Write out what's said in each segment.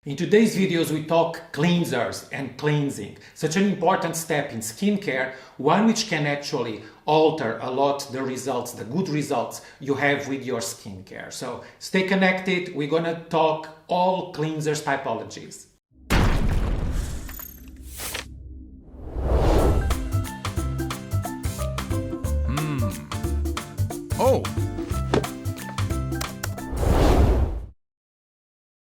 In today's videos we talk cleansers and cleansing, such an important step in skincare, one which can actually alter a lot the results, the good results you have with your skincare. So stay connected, we're gonna talk all cleansers typologies. Oh!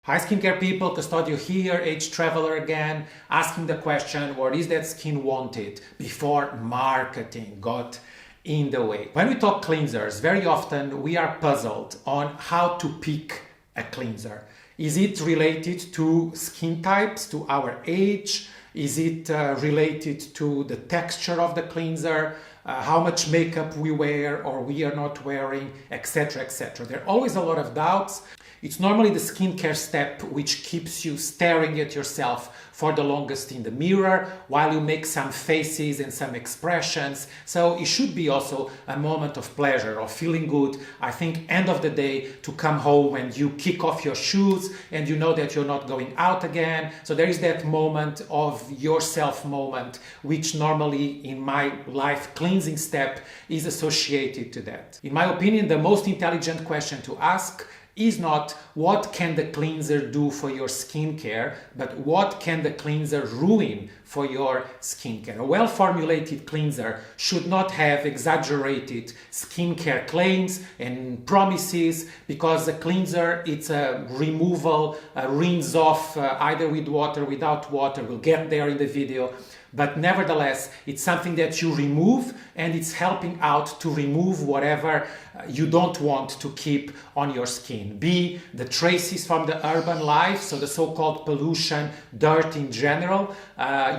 Hi skincare people, Custodio here, Age Traveler again, asking the question, what is that skin wanted before marketing got in the way? When we talk cleansers, very often we are puzzled on how to pick a cleanser. Is it related to skin types, to our age? Is it related to the texture of the cleanser? How much makeup we wear or we are not wearing, etc, etc. There are always a lot of doubts. It's normally the skincare step which keeps you staring at yourself for the longest in the mirror while you make some faces and some expressions. So it should be also a moment of pleasure, of feeling good. I think end of the day to come home and you kick off your shoes and you know that you're not going out again. So there is that moment of yourself moment which normally in my life cleansing step is associated to that. In my opinion, the most intelligent question to ask is not what can the cleanser do for your skincare, but what can the cleanser ruin for your skincare. A well-formulated cleanser should not have exaggerated skincare claims and promises, because a cleanser, it's a removal, a rinse off either with water, without water. We'll get there in the video. But nevertheless, it's something that you remove and it's helping out to remove whatever you don't want to keep on your skin. Be the traces from the urban life, so the so-called pollution, dirt in general,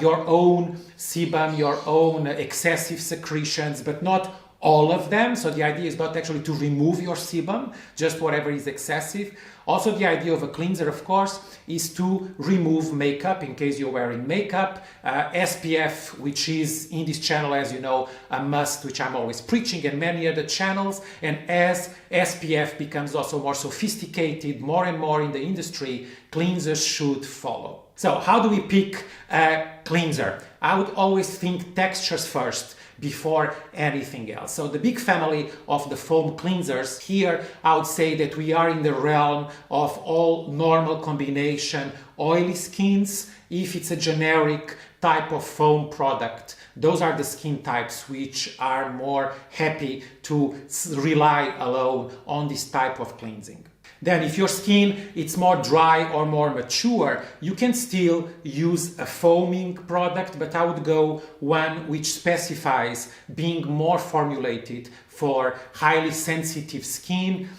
your own sebum, your own excessive secretions, but not all of them. So the idea is not actually to remove your sebum, just whatever is excessive. Also, the idea of a cleanser, of course, is to remove makeup in case you're wearing makeup. SPF, which is in this channel, as you know, a must, which I'm always preaching, and many other channels. And as SPF becomes also more sophisticated, more and more in the industry, cleansers should follow. So how do we pick a cleanser? I would always think textures first before anything else. So the big family of the foam cleansers, here I would say that we are in the realm of all normal combination oily skins. If it's a generic type of foam product, those are the skin types which are more happy to rely alone on this type of cleansing. Then if your skin it's more dry or more mature, you can still use a foaming product, but I would go one which specifies being more formulated for highly sensitive skin,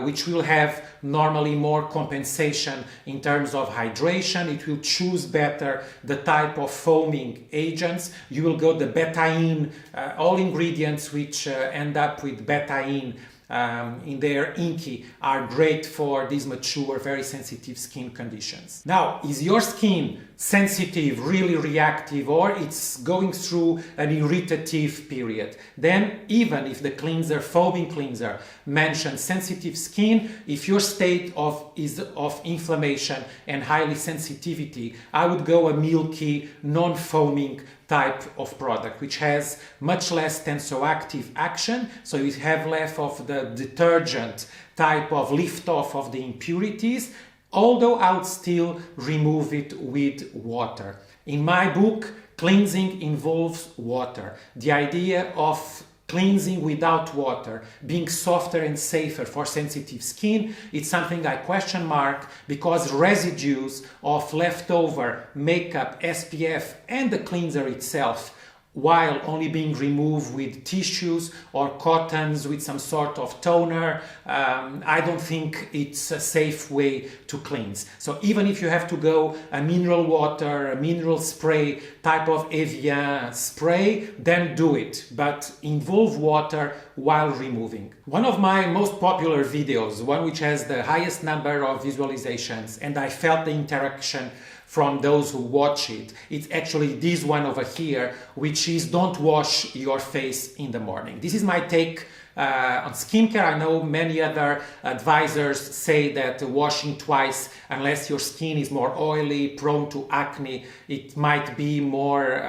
which will have normally more compensation in terms of hydration. It will choose better the type of foaming agents. You will go the betaine, all ingredients which end up with betaine in their inky are great for these mature, very sensitive skin conditions. Now, is your skin sensitive, really reactive, or it's going through an irritative period? Then even if the cleanser, foaming cleanser, mentions sensitive skin, if your state is of inflammation and highly sensitivity, I would go a milky, non-foaming type of product, which has much less tensoactive action, so you have less of the detergent type of lift off of the impurities, although I would still remove it with water. In my book, cleansing involves water. The idea of cleansing without water, being softer and safer for sensitive skin, it's something I question mark, because residues of leftover makeup, SPF and the cleanser itself, while only being removed with tissues or cottons with some sort of toner, I don't think it's a safe way to cleanse. So even if you have to go a mineral water, a mineral spray type of Evian spray, then do it, but involve water while removing. One of my most popular videos, one which has the highest number of visualizations, and I felt the interaction from those who watch it, it's actually this one over here, which is don't wash your face in the morning. This is my take On skincare, I know many other advisors say that washing twice, unless your skin is more oily, prone to acne, it might be more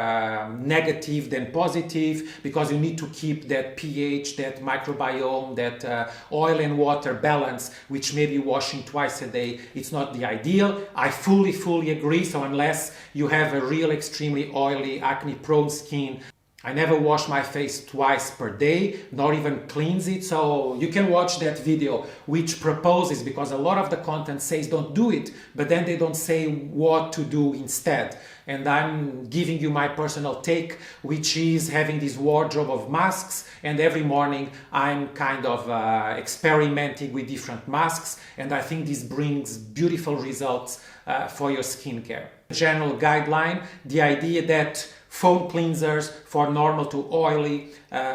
negative than positive, because you need to keep that pH, that microbiome, that oil and water balance, which maybe washing twice a day, it's not the ideal. I fully agree. So unless you have a real extremely oily, acne prone skin, I never wash my face twice per day, nor even cleanse it. So you can watch that video which proposes, because a lot of the content says don't do it, but then they don't say what to do instead. And I'm giving you my personal take, which is having this wardrobe of masks, and every morning I'm kind of experimenting with different masks, and I think this brings beautiful results for your skincare. General guideline, the idea that foam cleansers for normal to oily,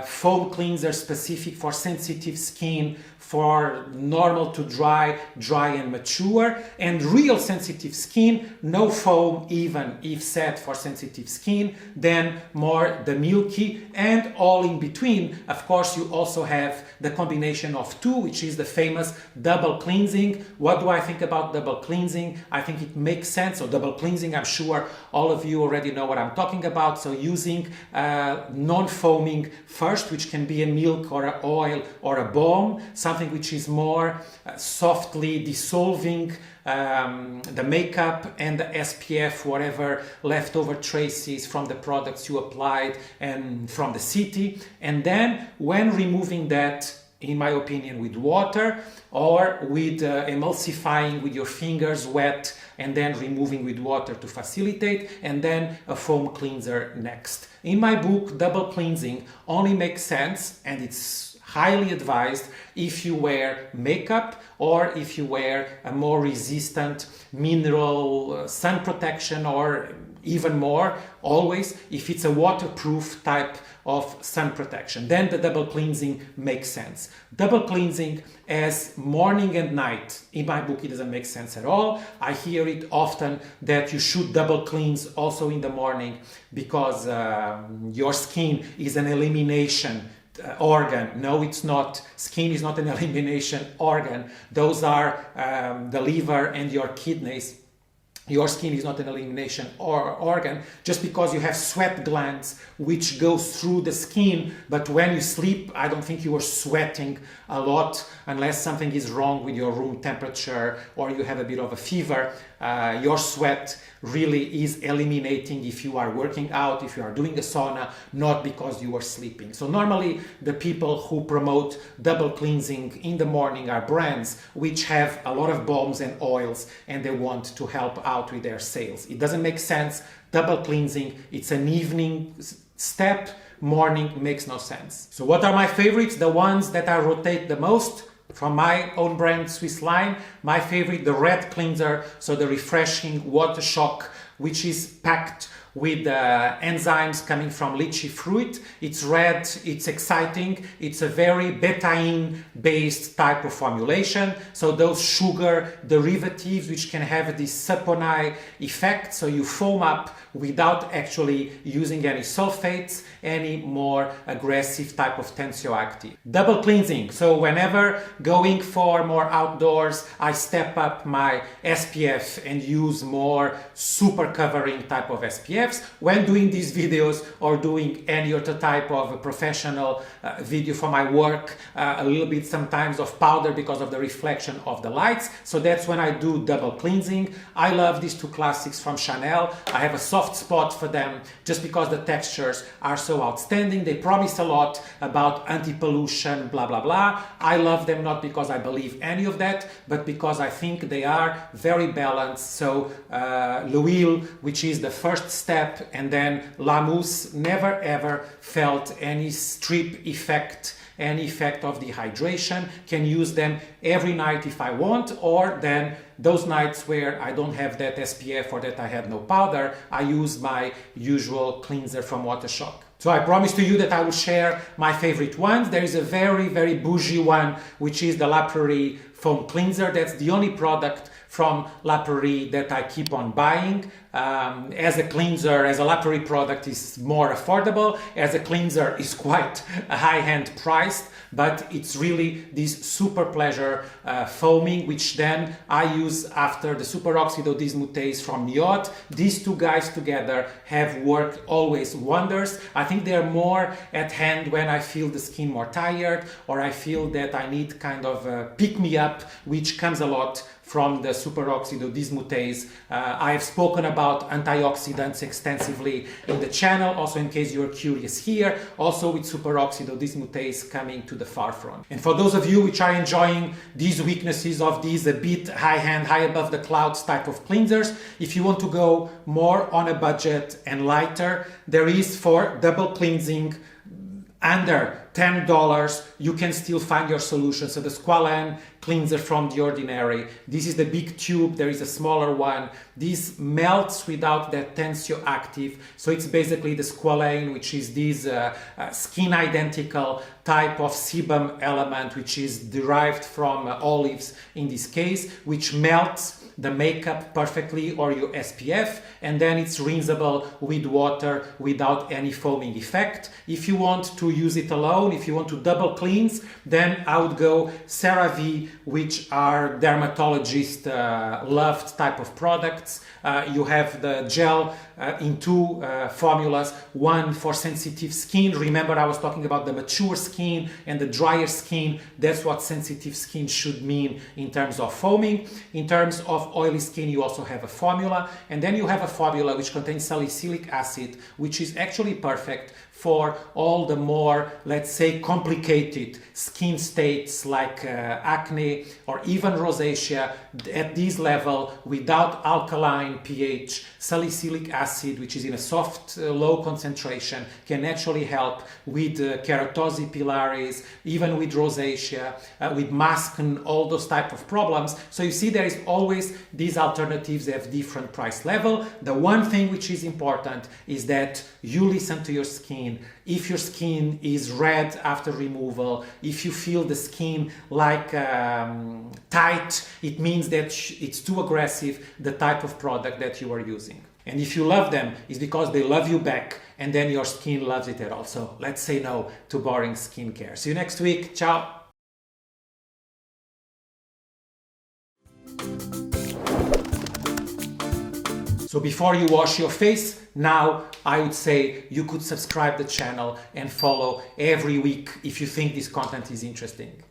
foam cleansers specific for sensitive skin, for normal to dry, dry and mature, and real sensitive skin, no foam even if set for sensitive skin, then more the milky, and all in between. Of course, you also have the combination of two, which is the famous double cleansing. What do I think about double cleansing? I think it makes sense. So double cleansing, I'm sure all of you already know what I'm talking about. So using non-foaming first, which can be a milk or an oil or a balm, something which is more softly dissolving the makeup and the SPF, whatever leftover traces from the products you applied and from the city. And then when removing that, in my opinion, with water or with emulsifying with your fingers wet and then removing with water to facilitate, and then a foam cleanser next. In my book, double cleansing only makes sense, and it's highly advised if you wear makeup or if you wear a more resistant mineral sun protection, or even more, always, if it's a waterproof type of sun protection. Then the double cleansing makes sense. Double cleansing as morning and night, in my book, it doesn't make sense at all. I hear it often that you should double cleanse also in the morning because your skin is an elimination organ. No, it's not. Skin is not an elimination organ. Those are the liver and your kidneys. Your skin is not an elimination organ, just because you have sweat glands which goes through the skin, but when you sleep, I don't think you are sweating a lot unless something is wrong with your room temperature or you have a bit of a fever. Your sweat really is eliminating if you are working out, if you are doing a sauna, not because you are sleeping. So normally the people who promote double cleansing in the morning are brands which have a lot of balms and oils and they want to help out with their sales. It doesn't make sense. Double cleansing, it's an evening step. Morning makes no sense. So what are my favorites? The ones that I rotate the most from my own brand, Swissline. My favorite, the red cleanser, so the refreshing water shock, which is packed with enzymes coming from lychee fruit. It's red, it's exciting, it's a very betaine based type of formulation. So those sugar derivatives which can have this saponine effect, so you foam up without actually using any sulfates, any more aggressive type of tensioactive. Double cleansing, so whenever going for more outdoors, I step up my SPF and use more super covering type of SPFs. When doing these videos or doing any other type of a professional video for my work, a little bit sometimes of powder because of the reflection of the lights. So that's when I do double cleansing. I love these two classics from Chanel. I have a soft spot for them just because the textures are so outstanding. They promise a lot about anti-pollution, blah, blah, blah. I love them not because I believe any of that, but because I think they are very balanced. So L'Huile, which is the first step, and then La Mousse, never ever felt any strip effect, any effect of dehydration. Can use them every night if I want, or then those nights where I don't have that SPF or that I have no powder, I use my usual cleanser from Water Shock. So I promise to you that I will share my favorite ones. There is a very, very bougie one, which is the Prairie foam cleanser. That's the only product from La Prairie that I keep on buying. As a cleanser, as a La Prairie product is more affordable. As a cleanser is quite a high-end priced, but it's really this super pleasure foaming, which then I use after the superoxido dismutase from Yacht. These two guys together have worked always wonders. I think they're more at hand when I feel the skin more tired, or I feel that I need kind of a pick-me-up, which comes a lot from the superoxido dismutase. I have spoken about antioxidants extensively in the channel, also in case you're curious here, also with superoxido dismutase coming to the forefront. And for those of you which are enjoying these weaknesses of these a bit high-end, high above the clouds type of cleansers, if you want to go more on a budget and lighter, there is for double cleansing under $10, you can still find your solution. So the Swissline cleanser from The Ordinary. This is the big tube, there is a smaller one. This melts without that tensioactive. So it's basically the Swissline, which is this skin identical type of sebum element, which is derived from olives in this case, which melts the makeup perfectly or your SPF, and then it's rinsable with water without any foaming effect. If you want to use it alone, if you want to double cleanse, then I would go CeraVe, which are dermatologist loved type of products. You have the gel in two formulas, one for sensitive skin. Remember, I was talking about the mature skin and the drier skin. That's what sensitive skin should mean in terms of foaming. In terms of oily skin, you also have a formula, and then you have a formula which contains salicylic acid, which is actually perfect for all the more, let's say, complicated skin states like acne or even rosacea. At this level, without alkaline pH, salicylic acid, which is in a soft, low concentration, can actually help with keratosis pilaris, even with rosacea, with mask and all those type of problems. So you see, there is always these alternatives have different price level. The one thing which is important is that you listen to your skin. If your skin is red after removal, if you feel the skin like tight, it means that it's too aggressive, the type of product that you are using. And if you love them, it's because they love you back, and then your skin loves it at all. So let's say no to boring skincare. See you next week. Ciao. So before you wash your face, now I would say you could subscribe the channel and follow every week if you think this content is interesting.